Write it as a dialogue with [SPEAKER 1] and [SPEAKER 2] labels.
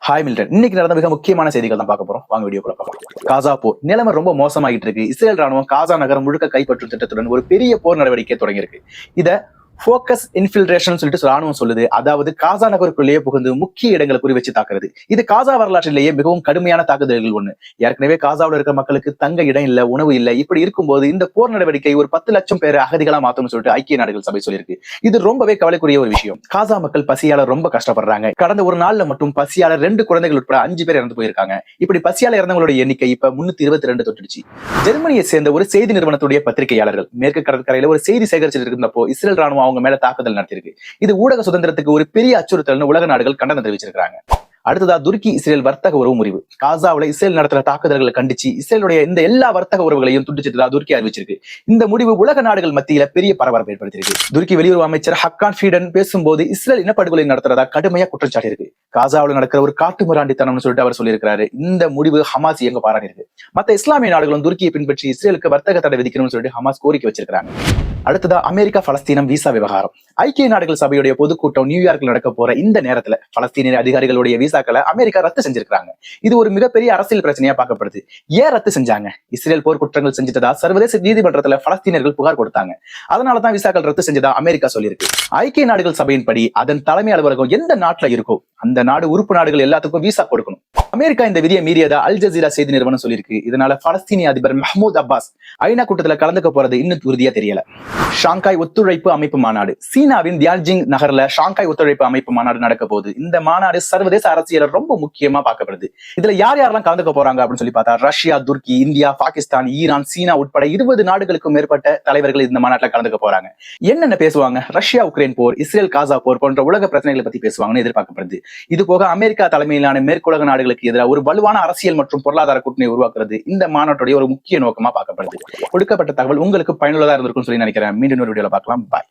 [SPEAKER 1] Hi Milton. இன்னைக்கு நடந்த மிக முக்கியமான செய்திகள் தான் பார்க்க போறோம். வாங்க வீடியோக்குள்ள பார்க்கலாம். காசா போர் நிலைமை ரொம்ப மோசமாகிட்டு இருக்கு. இஸ்ரேல் ராணுவம் காசா நகரம் முழுக்க கைப்பற்றும் திட்டத்துடன் ஒரு பெரிய போர் நடவடிக்கை தொடங்கியிருக்கு. இத போக்கஸ் இன்ஃபில்ட்ரேஷன் சொல்லிட்டு ராணுவம் சொல்லுது. அதாவது காசா நகருக்குள்ளேயே புகுந்து முக்கிய இடங்களை குறி வச்சு தாக்குறது. இது காசா வரலாற்றிலேயே மிகவும் கடுமையான தாக்குதல்கள் ஒண்ணு. ஏற்கனவே காசாவில் இருக்கிற மக்களுக்கு தங்க இடம் இல்ல, உணவு இல்ல. இப்படி இருக்கும்போது இந்த போர் நடவடிக்கை ஒரு 10 லட்சம் பேர் அகதிகளா மாத்தணும்னு சொல்லிட்டு ஐக்கிய நாடுகள் சபை சொல்லியிருக்கு. இது ரொம்பவே கவலைக்குரிய ஒரு விஷயம். காசா மக்கள் பசியால ரொம்ப கஷ்டப்படுறாங்க. கடந்த ஒரு நாள்ல மட்டும் பசியால 2 குழந்தைகள் உட்பட 5 பேர் இறந்து போயிருக்காங்க. இப்படி பசியால இறந்தவங்களோட எண்ணிக்கை இப்ப 322 தொட்டுடுச்சு. ஜெர்மனியை சேர்ந்த ஒரு செய்தி நிறுவனத்துடைய பத்திரிகையாளர்கள் மேற்கு கடற்கரையில ஒரு செய்தி சேகரிச்சிட்டு இருந்தப்போ இஸ்ரேல் ராணுவம் அவங்க மேல தாக்குதல் நடத்திருக்கு. இது ஊடக சுதந்திரத்துக்கு ஒரு பெரிய அச்சுறுத்தல்னு உலக நாடுகள் கண்டனம் தெரிவிச்சிருக்காங்க. அடுத்ததா துருக்கி இஸ்ரேல் வர்த்தக உறவு முறிவு. காசாவுல இஸ்ரேல் நடத்துற தாக்குதல்களை கண்டிச்சு இஸ்ரேலுடைய இந்த எல்லா வர்த்தக உறவுகளையும் துண்டிச்சிட்டு துருக்கி அறிவிச்சிருக்கு. இந்த முடிவு உலக நாடுகள் மத்தியில பெரிய பரபரப்பு ஏற்படுத்தியிருக்கு. துருக்கி வெளியுறவு அமைச்சர் ஹக்கான் ஃபீடன் பேசும்போது இஸ்ரேல் இனப்படுகொலை நடத்துறதா கடுமையா குற்றம் சாட்டியிருக்கு. காசாவுல நடக்கிற ஒரு காட்டு மிராண்டித்தனம்னு சொல்லிட்டு அவர் சொல்லியிருக்காரு. இந்த முடிவு ஹமாஸ் எங்க பாராட்டியிருக்கு. மத்த இஸ்லாமிய நாடுகளும் துருக்கியை பின்பற்றி இஸ்ரேலுக்கு வர்த்தக தடை விதிக்கணும்னு சொல்லிட்டு ஹமாஸ் கோரிக்கை வச்சிருக்காங்க. அடுத்ததா அமெரிக்கா பலஸ்தீனம் விசா விவகாரம். ஐக்கிய நாடுகள் சபையுடைய பொதுக்கூட்டம் நியூயார்க்ல நடக்க போற இந்த நேரத்துல பலஸ்தீனிய அதிகாரிகளுடைய விசாக்களை அமெரிக்கா ரத்து செஞ்சிருக்காங்க. இது ஒரு மிகப்பெரிய அரசியல் பிரச்சனையா பார்க்கப்படுது. ஏன் ரத்து செஞ்சாங்க? இஸ்ரேல் போர் குற்றங்கள் செஞ்சிட்டதா சர்வதேச நீதிமன்றத்துல பலஸ்தீனர்கள் புகார் கொடுத்தாங்க. அதனாலதான் விசாக்கள் ரத்து செஞ்சதா அமெரிக்கா சொல்லியிருக்கு. ஐக்கிய நாடுகள் சபையின்படி அதன் தலைமை அலுவலகம் எந்த நாட்டுல இருக்கோ அந்த நாடு உறுப்பு நாடுகள் எல்லாத்துக்கும் விசா கொடுக்கணும். அமெரிக்கா இந்த விதியை மீறியதா அல் ஜசீரா செய்தி நிறுவனம் சொல்லியிருக்கு. இதனால பலஸ்தீனிய அதிபர் மஹ்மூத் அப்பாஸ் ஐநா கூட்டத்துல கலந்துக்க போறது இன்னும் உறுதியா தெரியல. ஷாங்காய் ஒத்துழைப்பு அமைப்பு மாநாடு. சீனாவின் தியான்ஜிங் நகர்ல ஷாங்காய் ஒத்துழைப்பு அமைப்பு மாநாடு நடக்க போகுது. இந்த மாநாடு சர்வதேச அரசியல ரொம்ப முக்கியமா பார்க்கப்படுது. இதுல யார் யாரெல்லாம் கலந்துக்க போறாங்க அப்படின்னு சொல்லி பார்த்தா ரஷ்யா, துருக்கி, இந்தியா, பாகிஸ்தான், ஈரான், சீனா உட்பட 20 நாடுகளுக்கும் மேற்பட்ட தலைவர்கள் இந்த மாநாட்டில் கலந்துக்க போறாங்க. என்னென்ன பேசுவாங்க? ரஷ்யா உக்ரைன் போர், இஸ்ரேல் காசா போர் போன்ற உலக பிரச்சனைகளை பத்தி பேசுவாங்கன்னு எதிர்பார்க்கப்படுது. இது போக அமெரிக்கா தலைமையிலான மேற்குலக நாடுகளுக்கு எதிராக ஒரு வலுவான அரசியல் மற்றும் பொருளாதார கூட்டணியை உருவாக்குறது இந்த மாநாட்டுடைய ஒரு முக்கிய நோக்கமா பார்க்கப்படுது. கொடுக்கப்பட்ட தகவல் உங்களுக்கு பயனுள்ளதா இருந்திருக்கும்னு சொல்லி நினைக்கிறேன். மீண்டும் ஒரு வீடியோல பார்க்கலாம். பாய்.